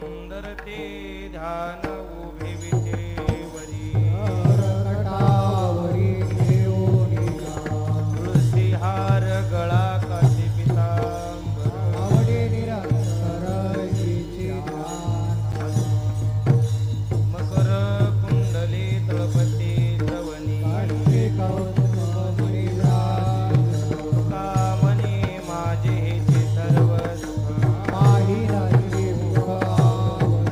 सुंदर ते ध्यान उभे विटेवरी रटावरी ठेवूनी तुळसी हार गळा काठी पितांबर आवडे निरंतर हिचे ध्यान मकर कुंडली तळपती तवनी काढते कौतुक मणिराज कामने माझे हेचे सर्व सुख माही राहिली मुखावरी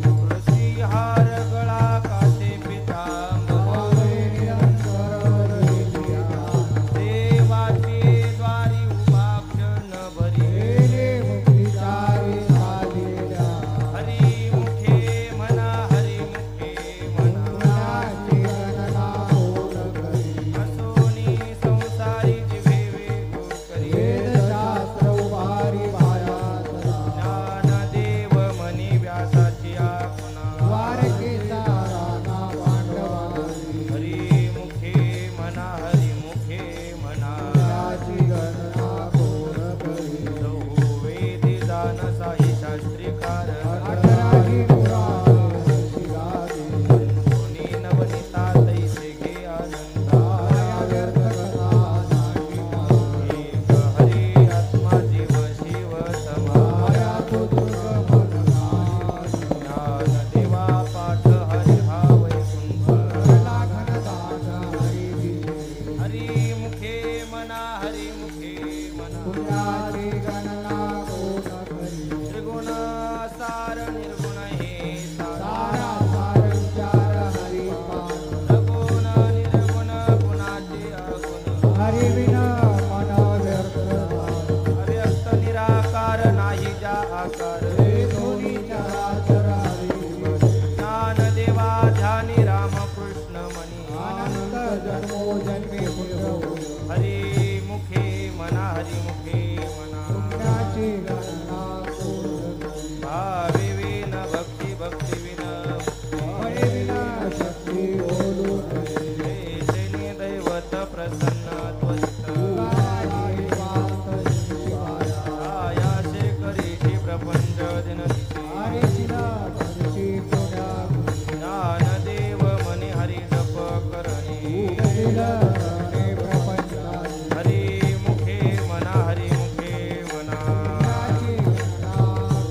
तुळसी हार गळा काठी पितांबर आवडे निरंतर हिचे ध्यान देवाचे द्वारी उभा क्षण भरी गेले मुक्तीचारी साधिल्या हरी मुखे म्हणा हरी मुखे म्हणा पुण्याची गणना कोण करी असोनी संसारी जिवे वेगो करी वेदशास्त्र उभारी बायातला ज्ञानदेव मनी व्यासाची आपणा द्वारकेचा राणा पांडवांनी हरी मुखे म्हणा हरी मुखे म्हणा त्याची गणना कोण करी वेदी दान साई शास्त्रीकार अठराही पुराणे शिगावे कोणी नवनीता तैसे घे आनंदा माया व्यर्थ कथा नाटी मागे. एक हरी आत्मा जीव शिव समा माया तो दुर्ग मन नाश. ज्ञान देवा पाठ हरी हा वैकुंठ लाखन दास हरी दिले. हरी मुखे म्हणा हरी मुखे म्हणा पुण्याची गणना कोण करी त्रिगुण सार निर्गुण हे सारा सारा सार विचार हरी पान सगुण निर्गुण गुणाचे अगुण हरी विना मन व्यर्थ झालं. अव्यक्त निराकार नाही जा आकार हे दोन्ही चराचर हरी दिले. ज्ञान देवा ध्यानी राम कृष्ण मनी आनंद जन्मो जन्मी पुत्र होय. हरी मुखे म्हणा हरी मुखे म्हणा पुण्याची गणना कोण करी भावी विन भक्ती भक्ती विन बळे विना शक्ती बोलू नये. देशनी दैवत प्रसन्न त्वरित तुकाराही वात शिवाया. आयासे करीची प्रपंच दिनदिशी हरी शिला धरशी पुण्या ज्ञानदेव मनी हरी जप करणी उठलेलं रणे प्रपंचाची. हरी मुखे म्हणा हरी मुखे म्हणा पुण्याची गणना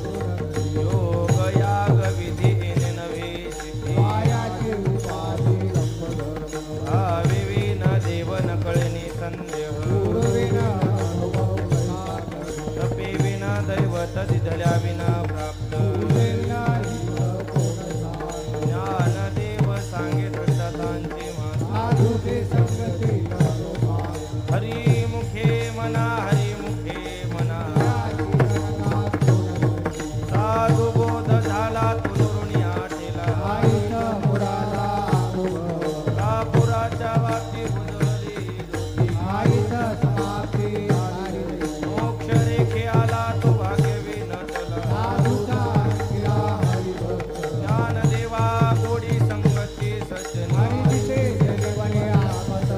कोण करी योग याग विधी येणे नवे सिद्धी मायाची उपाधी लंबधर्म. भावी विन देव न कळणी संदेह पूर्वीना अनुभव कसा करी. तपे विना दैवत दिधल्या विना प्राप्त पूजेविना जीव कोण साध. ज्ञानदेव सांगे दृष्टांचे मान साधूचे संगती नको मान. हरी मुखे म्हणा हरी मुखे म्हणा पुण्याची गणना कोण करी साधू बोध झाला तुरुणी आटेला आईचा मुरादा अनुभव. कापुराच्या वाटी बुजवली ज्योती आईचा समाप्ती आली. मोक्ष रेखे आला तो भाग्यवी नटला साधूचा अंकिला हरिभक्त. ज्ञानदेवा गोडी संगती सज्जन हरी दिसे जगवणे आपत.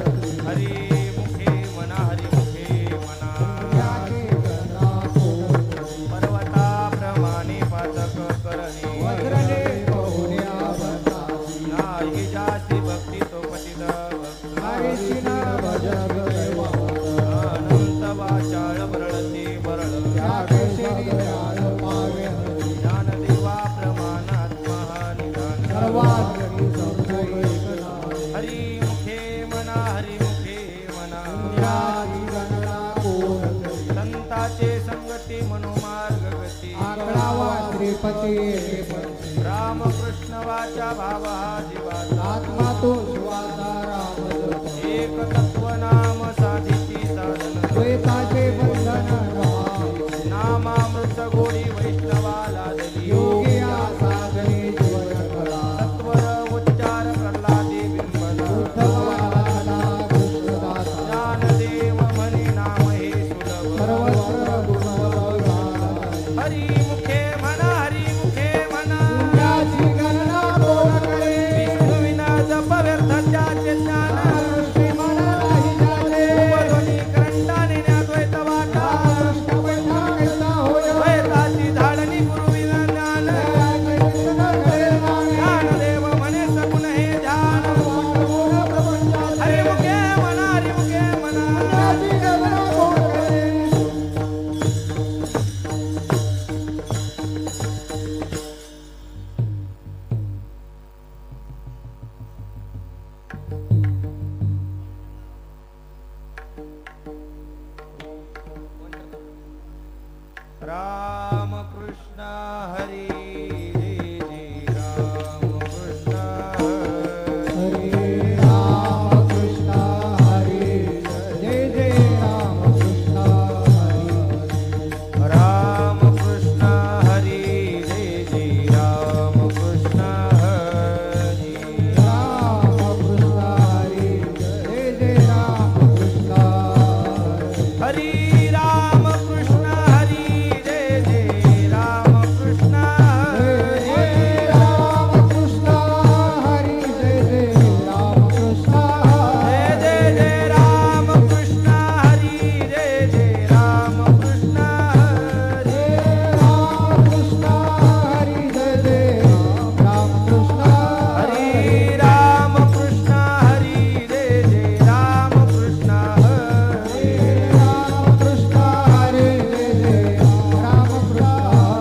हरी मुखे म्हणा हरी मुखे म्हणा पुण्याची गणना कोण करी पर्वताप्रमाणे पातक करणे वज्रने बहुण्या बनतासी. नाही जाती भक्ती तो पतित भक्त हरीशिना भजग दैवत. अनंत वाचाळ बरळते बरळ त्या केशरी जाळ पावे हरी. ज्ञानदेवा प्रमाणात्मा निधान सर्वाग्रही संपूर्ण एकनाथी. हरी मुखे म्हणा हरी मुखे म्हणा पुण्याची गणना कोण करी संताचे संगती मनोमार्ग गती आकडावा श्रीपती श्रीपती. रामकृष्ण वाचा भाव हा जीवाचा आत्मा तो शिवाचा रामजप. एक तत्व नाम साधिती साधन द्वैताचे बंधन नवावे. नामामृत गोडी वैष्णवाला दली योगी या साधने जीवन कला. सत्वर उच्चार प्रल्हादी बिंबला उद्धवाला कृष्णदासा. ज्ञानदेव म्हणे नाम हे सुलभ सर्वत्र गुणवगान. हरी मुखे म्हणा हरी मुखे म्हणा पुण्याची गणना कोण करे विष्णू विना जप व्यर्थ ज्याचे ज्ञान श्री म्हणालाही जाते. उपध्वनी करंटा नेण्या द्वैत वाटा हरी जय जय राम कृष्ण हरे राम कृष्ण हरे जय जय राम कृष्ण हरे राम कृष्ण हरी जय जय राम कृष्ण हरी राम कृष्ण हरे जय जय राम कृष्ण हरी राम कृष्ण हरी जय जय राम कृष्ण हरी हरे राम कृष्ण हरे जय जय राम कृष्ण जय जय राम कृष्ण हरी जय जय राम कृष्ण हरी राम कृष्ण हरे जय जय राम कृष्ण हरी राम कृष्ण हरी जय जय राम कृष्ण हरी राम कृष्ण हरे जय जय राम कृष्ण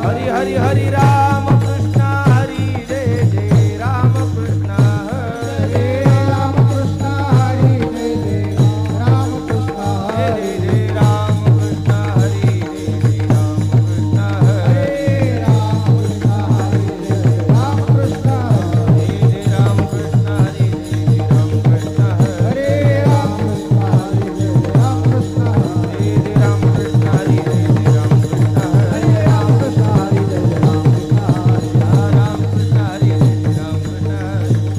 हरी हरी हरी राम कृष्ण हरी जय जय राम कृष्ण हरी राम कृष्ण हरे जय जय राम कृष्ण जय जय राम कृष्ण हरी जय जय राम कृष्ण हरी राम कृष्ण हरे जय जय राम कृष्ण जय जय राम कृष्ण हरी जय जय राम कृष्ण हरी हरे राम कृष्ण हरे जय जय राम कृष्ण जय जय राम कृष्ण हरी जय जय राम कृष्ण हरी हरे राम कृष्ण हरे जय जय राम कृष्ण राम कृष्ण हरी जय जय राम कृष्ण हरी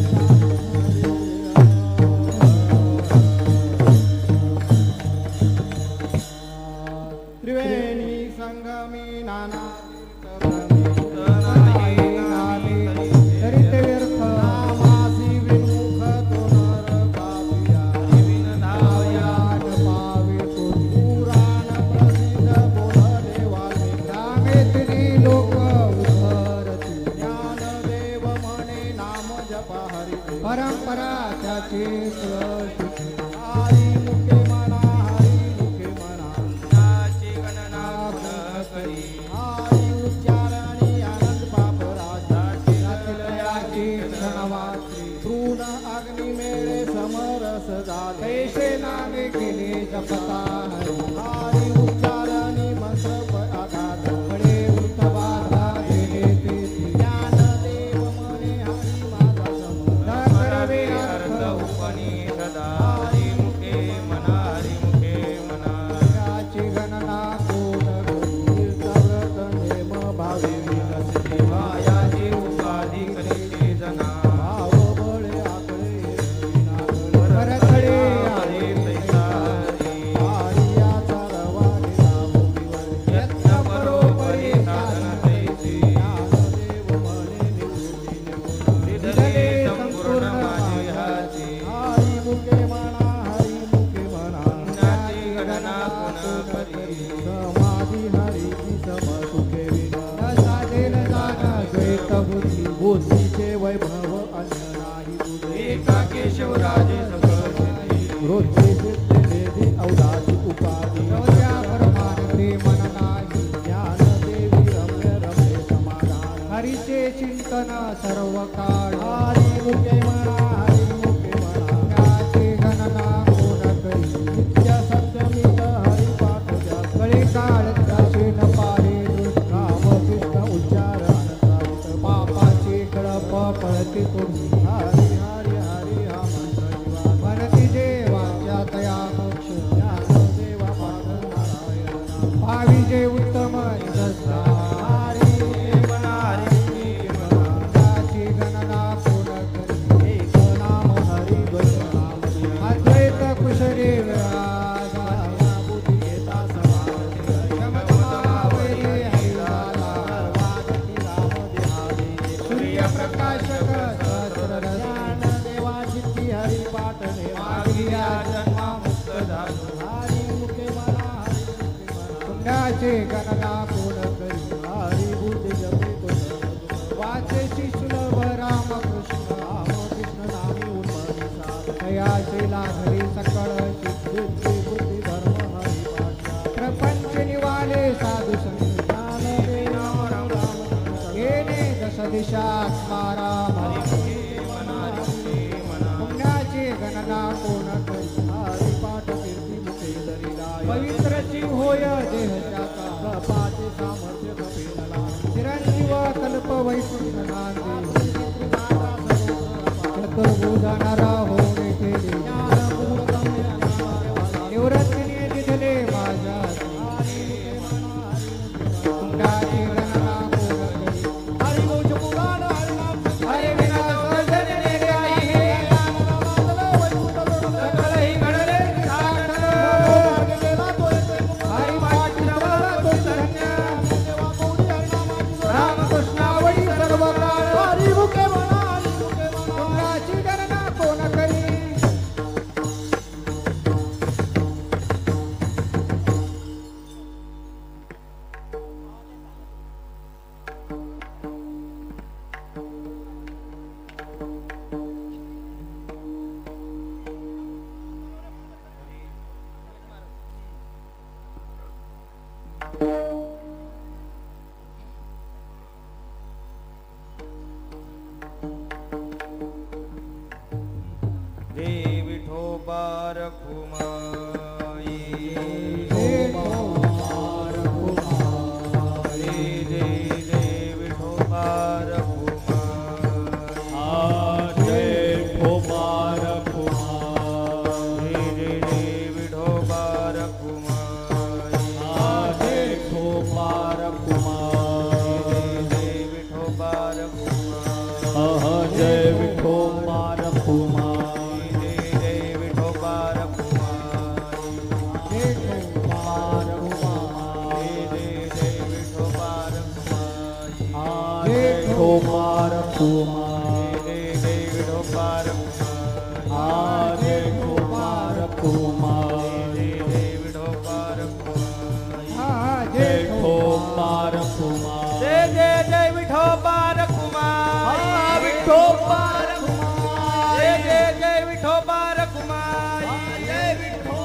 त्रिवेणी संगमी नाना तरित व्यर्थ नामासी विमुख तो नर पापिया धावयान पावे तो पुराण प्रसिद्ध बोलले वाल्मिकी रामेत्री लोक उद्धरती ज्ञानदेव म्हणे नाम जपा हरी परंपरा त्याची हरी मुखे म्हणा हरी मुखे म्हणा नाची गणना पुनः करी हरी उच्चारणी आनंद पाप राजाची क्षणवात्री तृण अग्नि मेळे समरस झाले पैसे नामे केले जपता हरी उच्चारणी मंत्र आघात कडे वृत्तबाधा गेले ते ज्ञानदेव म्हणे हरी माझा समर करवे अर्थ अर्थ उपनिषदा हरी मुखे मना हरी मुखे मना याची गणना कोण करी व्रत नेम भावे विनसते देवायाची उपाधी करीते जना भाव बळे आकळे परखडे हरी तैसा हरी आर्याचा रवा गेला भूमीवर यत्न परोपरी साधन तैसी ज्ञानदेव म्हणे निवृत्ती निवृत्ती निधने संपूर्ण माझे हाती हरी मुखे म्हणा हरी मुखे म्हणा नाची गणना पुनः करी समाधी हरीची समसुखे विना साधेल जाना द्वैत बुद्धी बुद्धीचे वैभव अन्य नाही तुझे एका केशवराजे सकळ सिद्धी रोजचे सिद्ध वेदी अवधाची उपाधी त्या परमानंदे मन नाही ज्ञान देवी रम्य रम्य समाधान हरीचे चिंतन सर्व काळ हरी मुखे म्हणा हरी मुखे म्हणा त्याची गणना कोण करी नित्य सत्यमित हरी पाठ द्या कळे काळ त्याचे न पाहे राम कृष्ण उच्चार अनंतावत पापाची कळप पळती तुम्ही हरी हरी हरी हा मंत्र जीवा म्हणती देवाच्या तया मोक्ष ज्ञान देवा पाठ नारायण भावी जे उत्तम निदर्शना हरी मना हरी मुखे मना त्याची गणना कोण करी एक नाम हरी नाम अद्वैत कुशले व्यासा बुद्धी घेता समाधी क्षमता वैरी हरिदाला वागती राम देहादे सूर्यप्रकाशक सहस्र ज्ञान देवा सिद्धी हरी पाठने मागिया जन्मा मुक्त झालो हरी मुखे म्हणा हरी मुखे म्हणा पुण्याचे गणना कोण करी हरी बुद्धी जपे तो वाचे सुलभ रामकृष्ण रामकृष्ण नामी उन्मनी साध तयाचे लाघरी सकळ सिद्धी बुद्धी धर्म हरी पाठ प्रपंच निवाले साधू संत ज्ञान दे नाम राम येणे दश दिशा राम पुण्याची गणना कोण करी हरी पाठ कीर्ती मुखे दरी राय पवित्र जीव होय देह त्याचा प्रपाचे सामर्थ्य कपिलला चिरंजीव रखुमाई विठोबा रखुमाई जय जय विठोबा रखुमाई जय विठोबा रखुमाई जय जय विठोबा रखुमाई जय विठोबा रखुमाई जय विठोबा रखुमाई जय विठोबा रखुमाई जय विठोबा रखुमाई विठोबा रखुमाई जय विठोबा रखुमाई जय विठोबा रखुमाई जय विठोबा रखुमाई जय विठोबा रखुमाई जय जय जय विठोबा रखुमाई विठोबा रखुमाई जय जय जय विठोबा रखुमाई जय विठोबा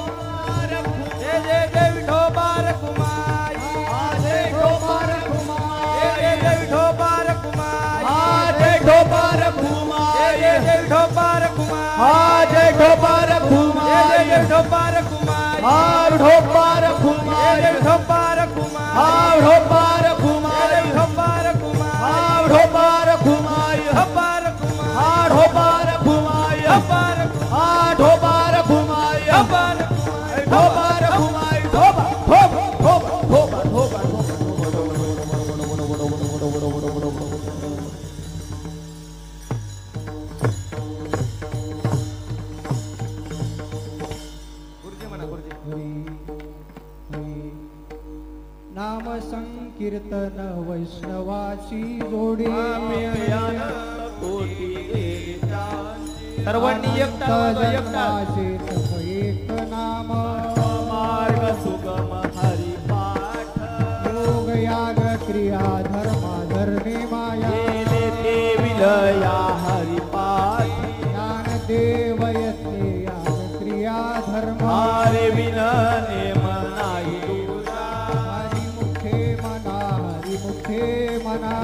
रखुमाई जय जय जय विठोबा रखुमाई जय विठोबा रखुमाई जय जय जय विठोबा रखुमाई जय विठोबा रखुमाई जय जय जय विठोबा रखुमाई जय विठोबा रखुमाई जय जय जय विठोबा रखुमाई विठोबा जय रखुमाई जय विठोबा रखुमाई विठोबा जय जय रखुमाई विठोबा रखुमाई विठोबा रखुमाई विठोबा रखुमाई विठोबा रखुमाई विठोबा रखुमाई विठोबा रखुमाई विठोबा रखुमाई विठोबा गुरुजी म्हणा गुरुजी नाम संकीर्तन वैष्णवाची जोडी सर्वांनी एकटा एकटा एक नाम मार्ग सुगम हरिपाठ योग याग क्रिया धर्म धरणी माया केले ते विलया हरिपाठ ज्ञान देव यज्ञे याग क्रिया धर्म हारे विन नेम नाही दूरा हरिमुखे मना हरिमुखे मना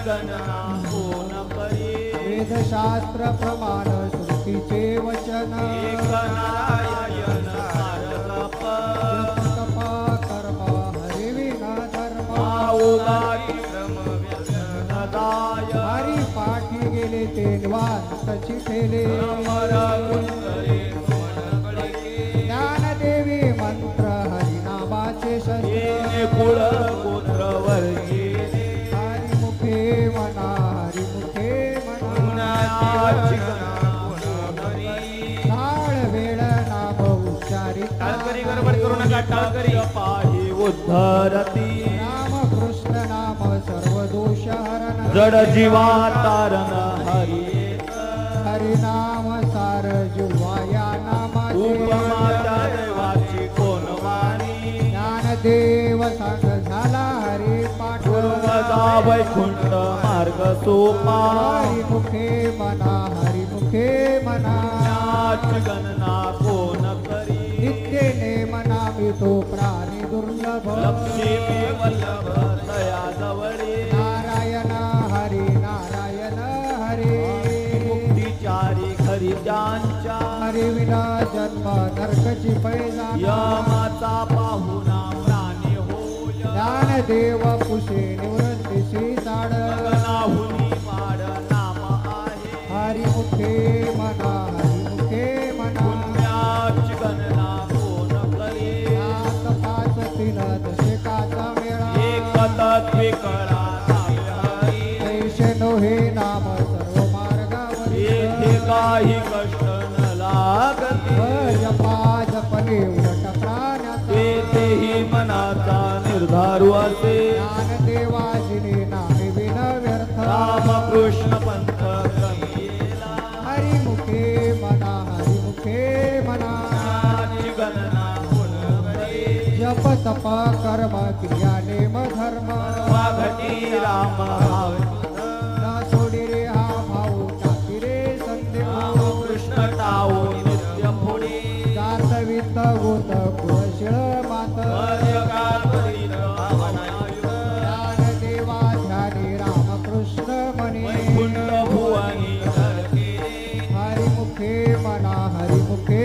गणना कोण करी वेदशास्त्र प्रमाण श्रुतीचे वचन एक नारायण सारतप जप तप कर्म हरिविना धर्म उदारी क्रम व्यसनदाय हरी पाठी गेले ते निवांतची ठेले अमर कुंडले सुमनकडे ज्ञानदेवी मंत्र हरिनामाचे शस्त्र येणे कुळ गोत्र वर्गीले हरिमुखे मना हरिमुखे मना काळ वेळ नाम उच्चारित टाळकरी गडबड करू नका टाळकरी पाही उद्धरती राम कृष्ण नाम सर्व दोष हरण जड जीवा तारण हरी हरिनाम सार जुवाया नामाचे उपमाच्या देवाची कोण वाणी ज्ञानदेव सांग झाला हरी पाठ पूर्वजा वैकुंठ मार्ग सोपा हरिमुखे मना हरिमुखे मना नाच गणना कोण करी नित्य नेम नामी तो प्राणी दुर्लभ लक्ष्मी वल्लभ दया जवळे नारायण हरी नारायण हरी मुक्तिचारी खरी त्यांच्या हरी विना जन्म नरकची पैजा यमाचा पाहुणा प्राणी होय ज्ञानदेव कुशे निवृत्तीशी साड गगनाहुनी वाड नाम आहे हरिमुखे मना हरिमुखे मना पुण्याची गणना कोण करे सात पाच तीन दशकाचा मेळा एक तत्वे कळा नावे हरी ऐशे नोहे नाम सर्व मार्गावरी येथे काही कष्ट न लागते जपा जपले उलट प्राण्याचा तेथेही मनाचा निर्धारू असे ज्ञानदेवाजिने नामे विन व्यर्थ रामकृष्ण पंथ कमिला हरिमुखे मना हरिमुखे मना नाची गणना कोण करे जप तप कर्म क्रिया नेम धर्म वाघटी राम भाव न सोडी रे हा भाऊ टाकी रे संदेव कृष्ण टाओ नित्य पुढे जात वित गोत कुळशिळ मात ज्ञानदेवा ध्यानी रामकृष्ण म्हणे वैकुंठ भुवनी धरके हरिमुखे मना हरिमुखे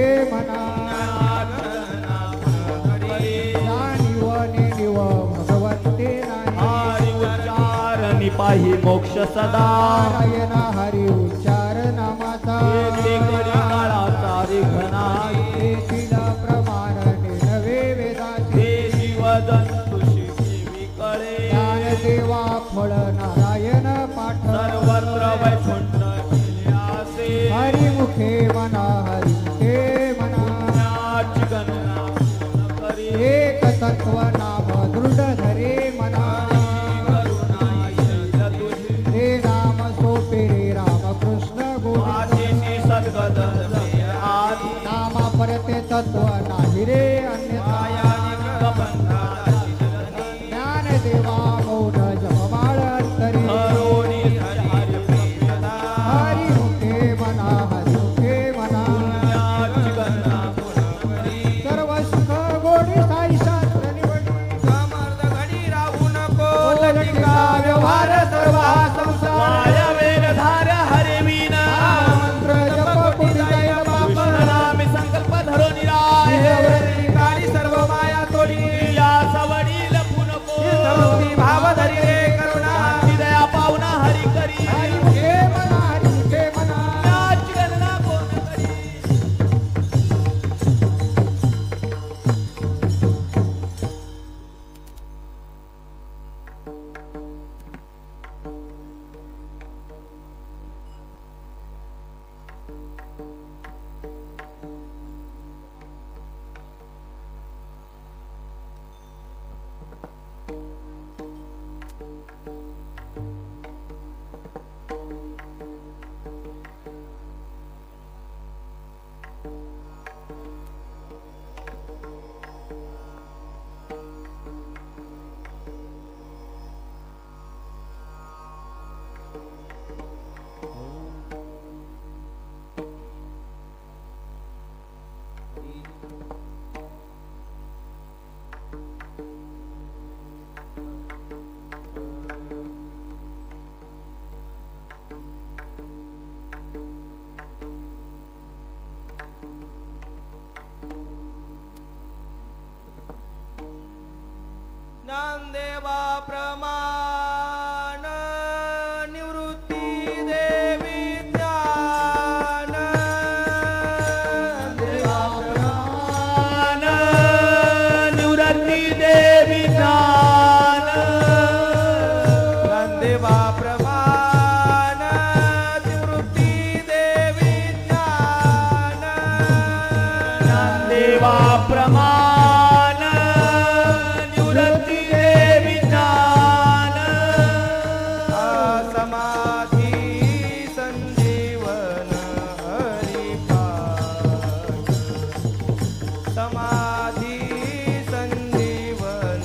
देही मोक्ष सदा नारायण हरी उच्चार नामाचा येथे करी काळाचा रिघना येथील प्रमाण नवे वेदाचे हे जीवदन तुशी विकळे ज्ञानदेवा फळ नारायण पाठ सर्वत्र वैकुंठ केल्यासे हरिमुखे मना हरिमुखे मना पुण्याची गणना कोण करी एक तत्व नाम दृढ धरे मना करुणा येईल तुझी हे नाम सोपे रे रामकृष्ण गोविंद आदिनी सद्गत आदि नामा परते तत्व नाही रे अन्यथा ज्ञान देवा मौन जपमाळ अंतरी हरोणी हरी प्रियदा हरिमुखे मना हरिमुखे मना पुण्याची गणना कोण करी सर्व सुख गोडी साई शास्त्र निवडी समर्थ घडी राहू नको लटिका व्यवहार सर्व हा संसार माया वेगधार हरे मीना मंत्र जप कोटी जाईल पाप कृष्णनामी संकल्प धरो निराय काळी सर्व माया तोडी या सवडी लपू नको भक्ती भाव धरी रे करुणा शांती दया पावना हरी करी हरिमुखे मना हरिमुखे मना पुण्याची गणना कोण करी ज्ञानदेवा प्रमाण निवृत्ती देवी ज्ञान देवा ज्ञान निवृत्ती देवी ज्ञान ज्ञानदेवा प्रमाण निवृत्ती देवी ज्ञान देवा प्रमाण निवृत्ती देवी ज्ञान समाधी संजीवन हरिपाठ समाधी संजीवन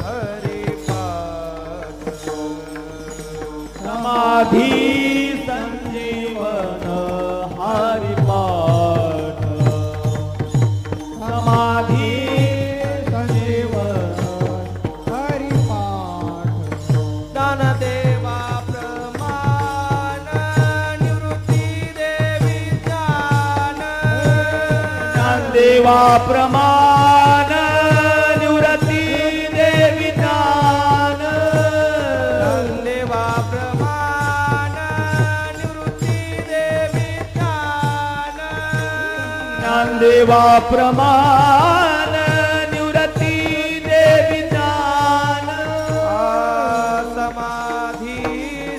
हरिपाठ समाधी संजीवन हरिपाठ समाधी संजीवन हरिपाठ ज्ञानदेवा प्रमाण निवृत्ती देवी ज्ञान देवा प्रमाण निवृत्ती देवी ज्ञान ज्ञानदेवा प्रमाण निवृत्ती देवी ज्ञान देवा प्रमाण निवृत्ती देवी ज्ञान समाधी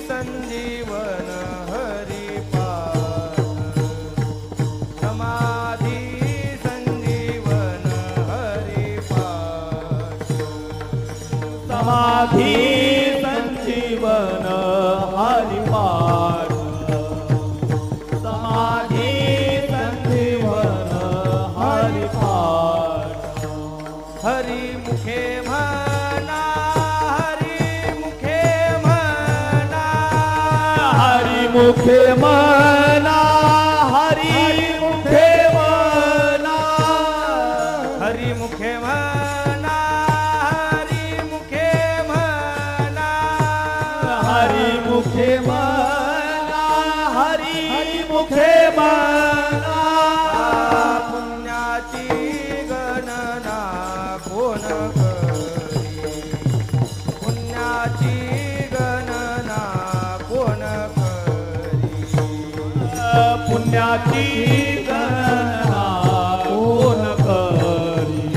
संजीवन हरिपाठ समाधी संजीवन हरिपाठ समाधी संजीवन हरिपाठ समाधी संजीवन हरिपाठ हरिमुखे म्हणा हरिमुखे म्हणा हरिमुखे मना हरिमुखे मना हरिमुखे म्हणा हरिमुखे म्हणा हरिमुखे मना हरिमुखे मना पुण्याची गणना कोण करी पुण्याची गणना पुण्याची गणना कोण करी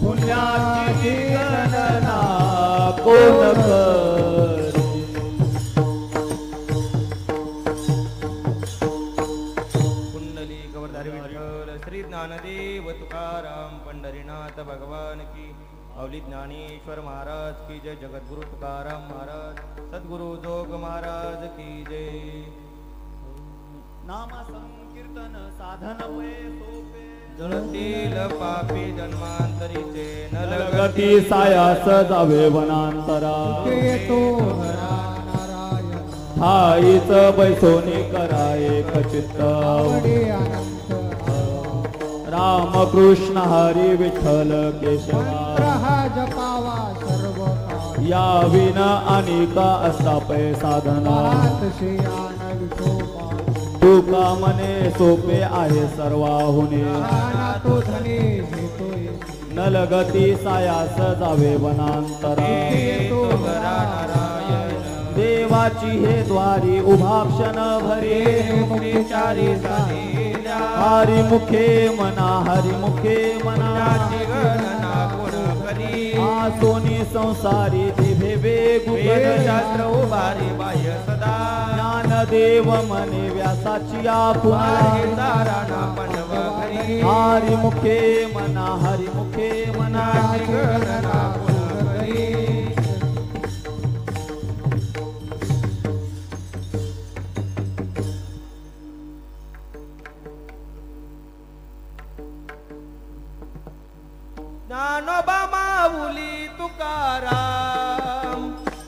पुण्याची गणना कोण करी कुंडली कवरधारी विठ्ठल श्री ज्ञानदेव तुकाराम पंढरीनाथ भगवान की अवली ज्ञानेश्वर महाराज की जय जगद्गुरु तुकाराम महाराज सद्गुरु जोग महाराज की जय नामा संकीर्तन साधन वय सोपे जळतील पापी जन्मांतरीचे नलगती सायास जावे वनांतरा येतो हरा नारायण ठाईच बैसोनी कराये खचित आवडे अनंत राम कृष्ण हरी विठ्ठल मंत्र केशवा हा जपावा सर्व काळ या विन अनेका असतापय साधना पाहत श्रेयान विठोबा तुका मने सोपे आहे सर्वाहुने राणा तो धने घेतोय नलगती सायास जावे वनांतरा येतो हरा नारायण देवाची हे द्वारी उभा क्षण भरे मुक्तीचारी झालेल्या हरिमुखे मना हरिमुखे मना पुण्याची गणना कोण करी आसोनी संसारी दिभे वेदशास्त्र वेगुगन उभारी बाह्य सदा ज्ञानदेव मने व्यासाची आपुना मार्गेचा राणा पंडव करी हरिमुखे मना हरिमुखे मना पुण्याची गणना कोण करी ज्ञानोबा माऊली तुकाराम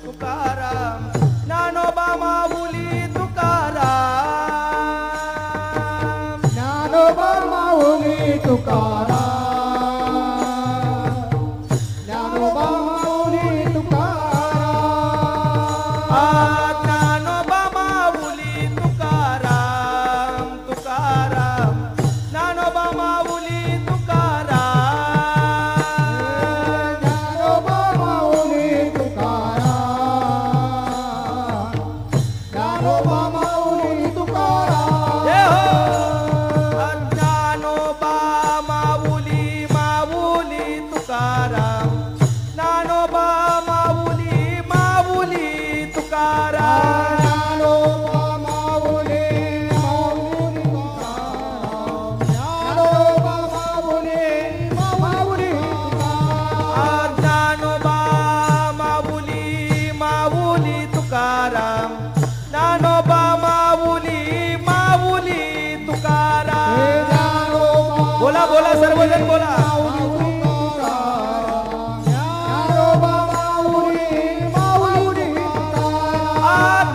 तुकाराम ज्ञानोबा माऊली तुकाराम ज्ञानोबा माऊली तुकाराम ज्ञानोबा माऊली तुकाराम ज्ञानोबा माऊली तुकाराम तुकाराम ज्ञानोबा माऊली तुकाराम ज्ञानोबा माऊली तुकाराम ज्ञानोबा माऊली तुकाराम जय हो ज्ञानोबा माऊली माऊली तुकाराम ज्ञानोबा माऊली माऊली तुकाराम ज्ञानोबा माऊली माऊली तुकाराम ज्ञानोबा माऊली माऊली तुकाराम ज्ञानोबा माऊली माऊली तुकाराम ज्ञानोबा माऊली माऊली तुकाराम बोला बोला सर्वजण बोला ज्ञानोबा माऊली माऊली तुकाराम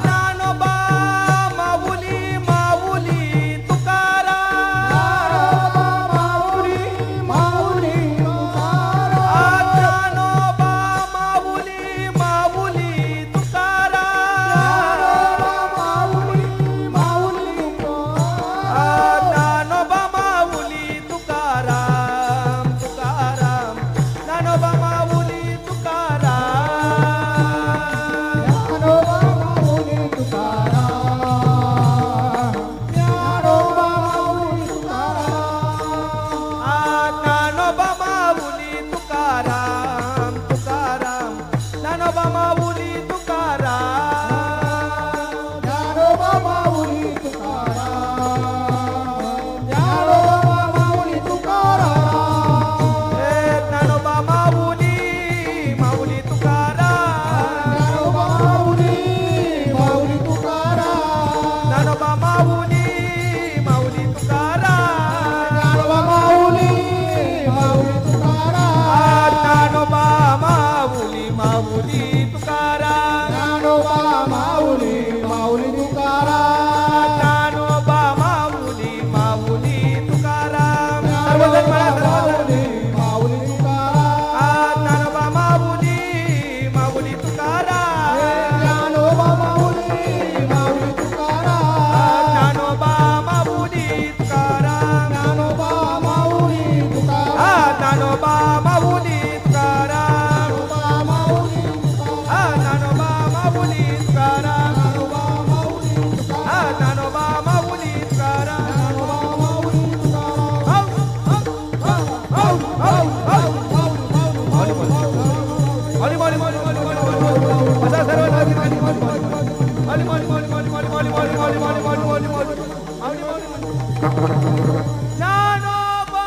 ज्ञानोबा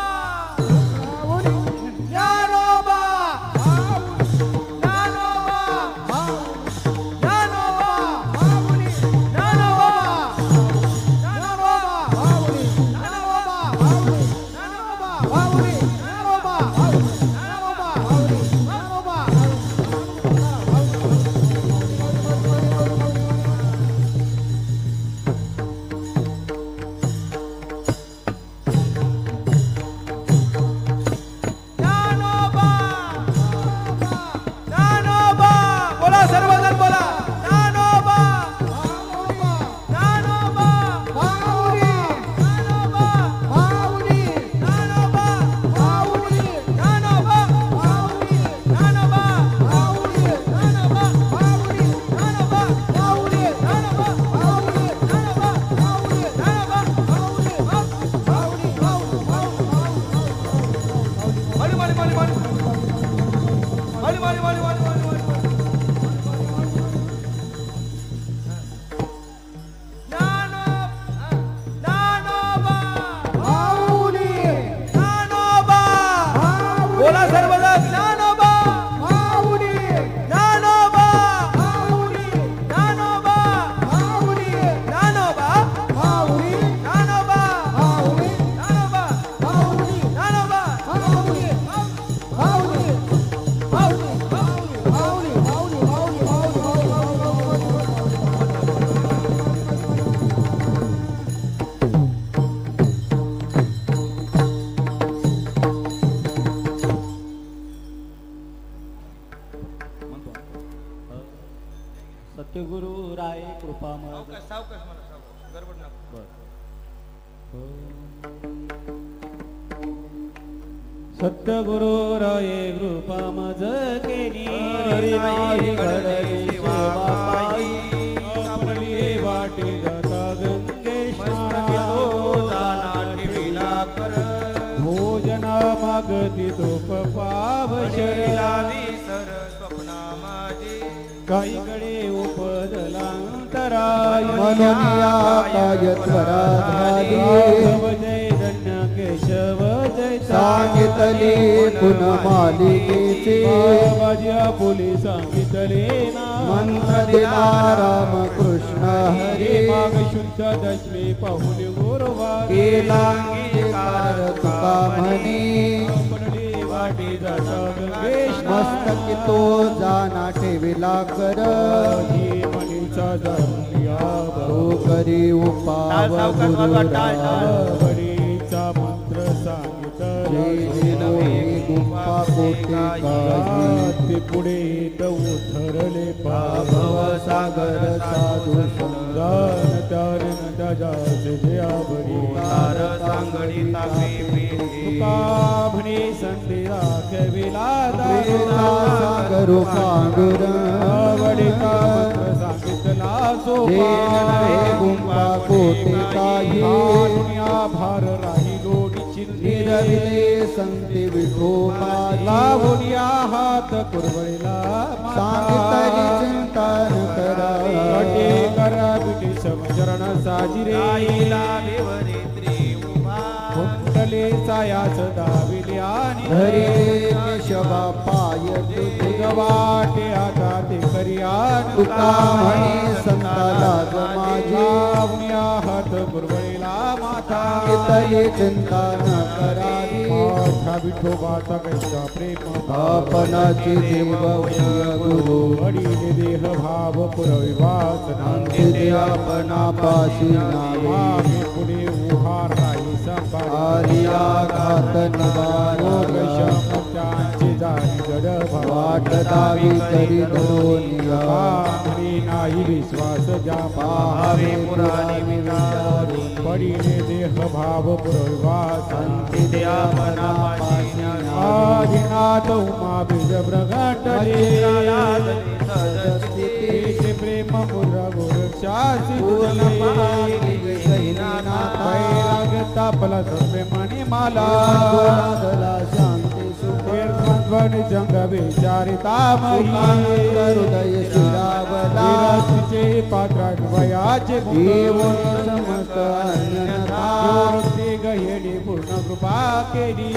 ज्ञानोबा सत्यगुरु राय कृपा सावकाश मला गडबड नको. सत्यगुरु राय कृपा मज केली हरिनाई घडली सेवा पायी आपली वाटी जाता गंगेश्वरा भोजना मागती तोप पाव शरीरावी सर स्वप्ना माझी काहीकडे उपदलांतराय मनोनिया काय त्वरा झाली जय धन्य केशव जय सांगितले पुन मालिकेचे माझ्या बोली सांगितले ना मंत्र दिला राम कृष्ण हरी माग शुद्ध दशमी पाहुली गुरुवार केला अंगीकार तुका म्हणे वाटी जाता गंगेश मस्तकी तो जाना ठेविला कर मनीचा जमलिया तो करी उपाव बळीचा मंत्र सांगितला गुंफा कोटे काही पुढे उथरले भव सागर साधू समजान त्याने नजाचे जयाबरी सांगडी तापी म्हणे संधी राखविला सागरो पांडुरंग सांगितला गुंफा कोटे काही भार राहिलो निरविले संती विठोबाला लावूया हात कुरवळीला सांगितली चिंतन करा कटे करा बिटी समचरण साजिरे कुंडले सायाच दाविले आणि हरे केशवा पाय तुझे वाटे आता ते करिया तुका म्हणे संताला माझी लावूया हात कुरवळीला माथा इतले चिंता न करावी मोठा विठोबाचा कैसा प्रेम आपणाचे देव गुरु वडील देह भाव पुरविवाच अंते आपणा पाशी नावे मागे पुढे उभार राही आलिया घात निवारो त्यांचे जाणी जड वाट दावी करी धरोनिया नाही विश्वास ज्या पाहावे पुराणी विचारू पडिले देह भाव पुरविवाच अंते आपणा पाशी नावे आदिनाथ उमा बीज प्रगटले प्रेम मुर गोरक्षासी तापला सर्वे मणी माला शांती सुख त्रिभुवन जंग विचारिता हृदय शिरावला तिचे पात्रान्वयाचे देऊन समस्त अन्यथा गहिणी पूर्ण कृपा केली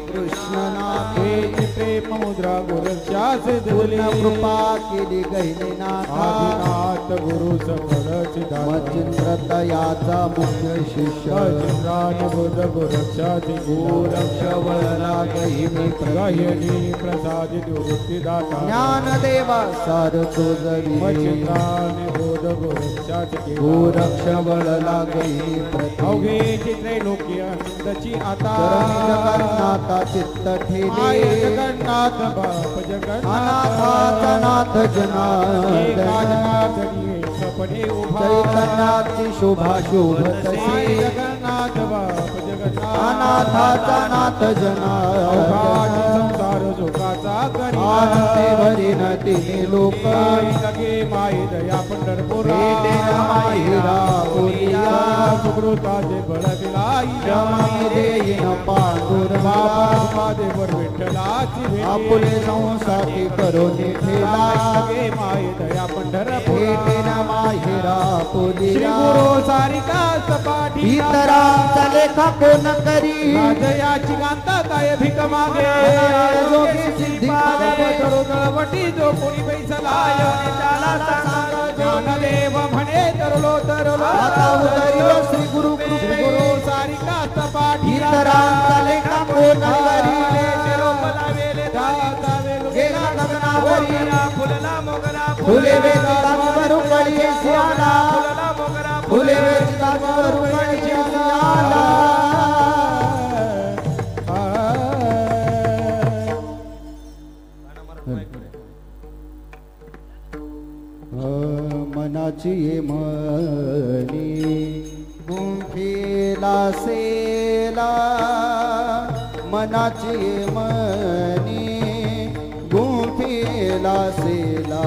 कृष्ण नामे प्रेम मुद्रा गुरुशास पूर्ण कृपा केली गहिनीनाथा आदिनाथ गुरु सकळ मचिंद्रतयाचा मुख्य शिष्य बुध गुरुशासी गोरक्षवळला गहिनी गहिणी प्रसादित वृत्तीदाता ज्ञानदेवा सार तुझवी मचिंद्राने बुध गुरुशासी गोरक्षवळला गहिनी अवघे चित्रे लोकी आनंदची आता जगन्नाथा चित्त माय ठेले जगन्नाथ बाप अनाथाच नाथ जनार्दन सपने उभा चैतन्याची शोभा शोभतसे जगन्नाथ बाप जगन्नाथ अनाथाचा नाथ अवघाची जनार्दन संसार सुखाचा करी आनंदे भरीन तिने लोक लगे माई दया पंढरपुरा भेटेन माहिरा बोलिया सुकृताचे बळ विलाई क्षमा देईन पांडुरंगा देवर विठ्ठलाची भेट आपुले संसाती करोनी ठेला लगे माई दया पंढरपुरा भेटेन माहिरा श्री बोलिया गुरु सारिका सपाठी इतरांचा लेखा कोण करी राजयाची गांता काय भिक मागे जोगी सिद्धी तळवटी जो कोणी पैसा लाय ज्ञानदेव म्हणे तरलो तरलो आता उदरिव श्री गुरु कृपे गुरु सारिका सपाठी इतरांचा लेखा कोण करी गेला गगनावरी फुले वेदिकांवर उकळी सियाला फुले वेदिकांवर उकळी सियाला मनाची मनी गुंफेला सेला मनाची मनी गुंफेला सेला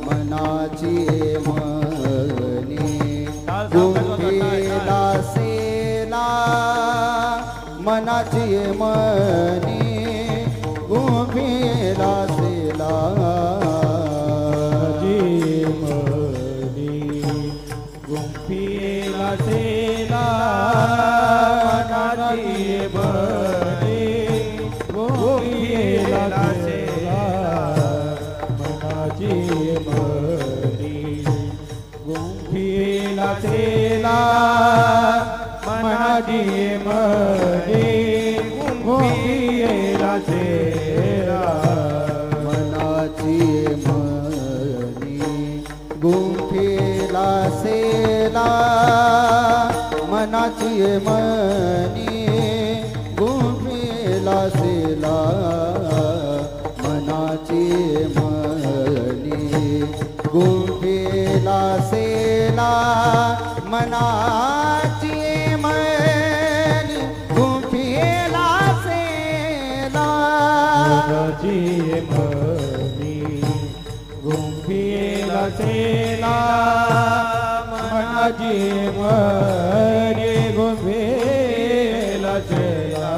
मनाची मनी गुंफेला सेला मनाची मनी गुंफेला सेला गुंफीला सेला नाची बने गुंफीला सेला मनाची बने गुंफीला सेला मनाची बने गुंफीला सेला मनाची मनी गुंफेला सेला मनाची मनी गुंफेला सेला मनाची मनी गुंफेला सेला मनाची मनी गुंफेला सेला मनाची मनी गुंफीला सेला मनाची मनी गुंफीला सेला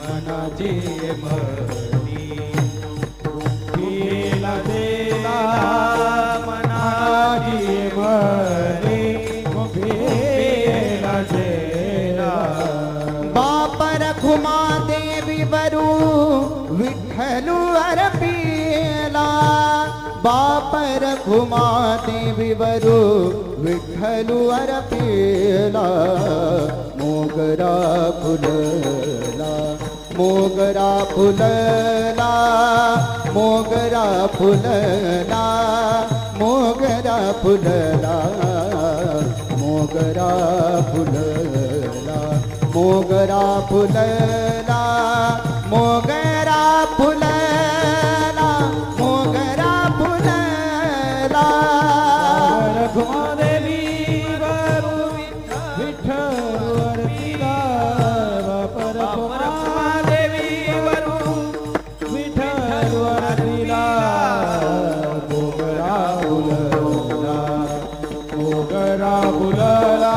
मनाची मनी गुंफीला सेला मनाची मनी गुंफीला सेला बापर खुमा देवी वरू विठ्ठलू अर्पिला बापर खुमा देवी वरू विठ्ठलू अर्पिला मोगरा फुलला मोगरा फुलला मोगरा फुलला मोगरा फुलला मोगरा फुलला मोगरा फुलला मोगरा फुलला मोगरा फुलला रघुमादेवी वरू विठ्ठल बापर रघुमादेवी वरू विठ्ठल वरदिला मोगरा फुलला मोगरा फुलला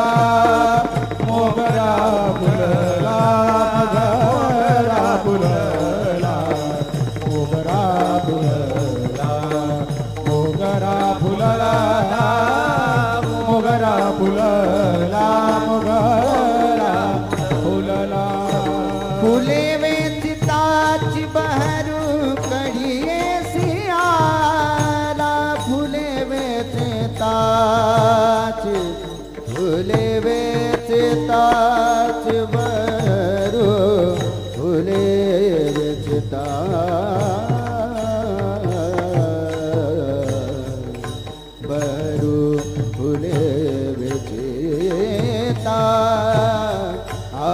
मोगरा फुलला मोगरा फुलला मोगरा फुलला मोगरा फुलला फुले वेचिताची बहरू कढिये सियाला फुले वेचिताची फुले वेचिताची बहरू फुले वेचिता बरू फुले वेचिता आ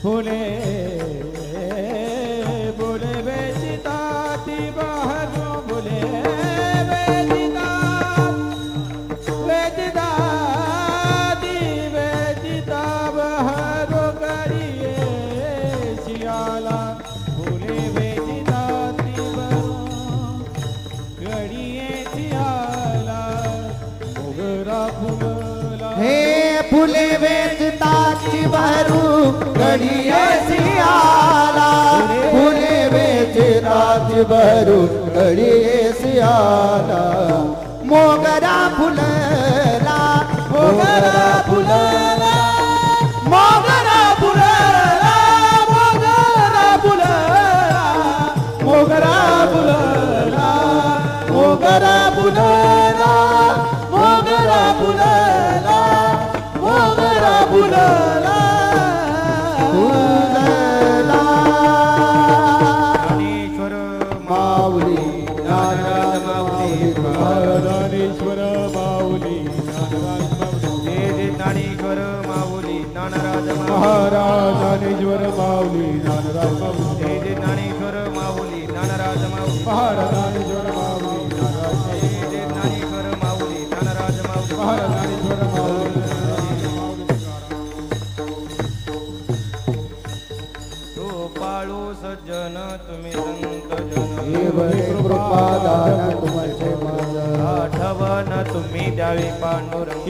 फुले फुले बेचिताती बहरू फुले बेचिताती बेचिता बहरू करिये सियाला फुले बेचिताती बहरू करिये सियाला मोगरा फुलला हे फुले वेचताची बहरू कढिये सियाला फुले वेचताची बहरू कढिये सियाला मोगरा फुलला मोगरा फुलला मोगरा फुलला मोगरा फुलला मोगरा फुलला मोगरा फुलला मोगरा फुलला मोगरा फुलला फुलला ज्ञानेश्वर माऊली नारायण माऊली ज्ञानेश्वर माऊली जय जय ज्ञानेश्वर माऊली नारायण महाराज ज्ञानेश्वर माऊली नारायण माऊली जय जय ज्ञानेश्वर माऊली नारायण माऊली महाराज ज्ञानेश्वर माऊली नारायण जय जय ज्ञानेश्वर माऊली नारायण माऊली महाराज ज्ञानेश्वर माऊली पाळू सज्जन तुम्ही संत जन कृपादान तुमचे माझा आठवण तुम्ही द्यावी पांडुरंग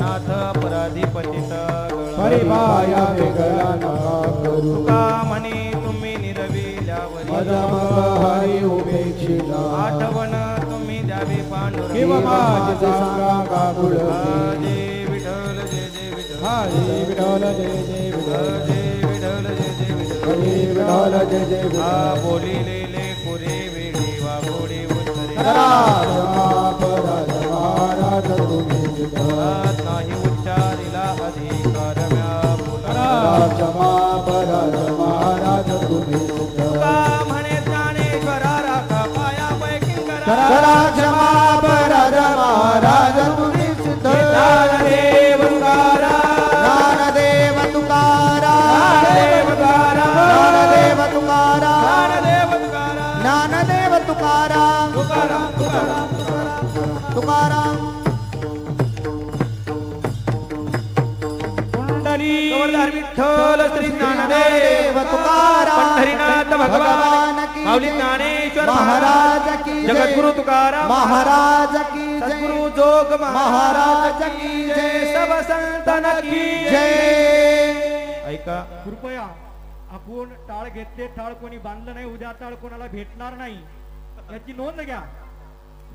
नाथ अपराधी पतित परिमाया तुका म्हणे तुम्ही निरविल्यावर हरी उपेक्षिता आठवण तुम्ही द्यावी पांडुरंग जय विठ्ठल जय जय विठ्ठल जय विठ्ठल जय जय विठ्ठल जय विठ्ठल जय जय विठ्ठल जय विठ्ठल जय जय विठ्ठल बोलिलेले पुरे वेळी वा गोडे उत्तरे महाराज तुम्ही नाही उच्चारिला अधिकार महाराज तुम्ही म्हणे ज्ञानेश्वरा राखा पाया पैकी करा क्षमा महाराज तुम्ही सिद्ध ज्ञानदेव तुकारा ज्ञानदेव तुकारा ज्ञानदेव तुकारा ज्ञानदेव तुकारा तुकाराम कुंडली विठ्ठल श्री ज्ञानदेव तुकाराम पंढरीनाथ भगवान की माऊली ज्ञानेश्वर महाराज की जगद्गुरु तुकाराम महाराज की सद्गुरु जोग महाराज की जय सब संतन की जय ऐका कृपया आपण टाळ घेतले टाळ कोणी बांधलं नाही उद्या टाळ कोणाला भेटणार नाही याची नोंद घ्या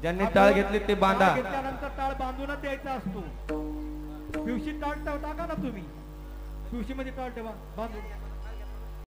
ज्यांनी टाळ घेतली ते बांधा. टाळ घेतल्यानंतर टाळ बांधूनच यायचा असतो. पिवशी टाळ टाका ना तुम्ही, पिवशी मध्ये टाळ ठेवा बांधून.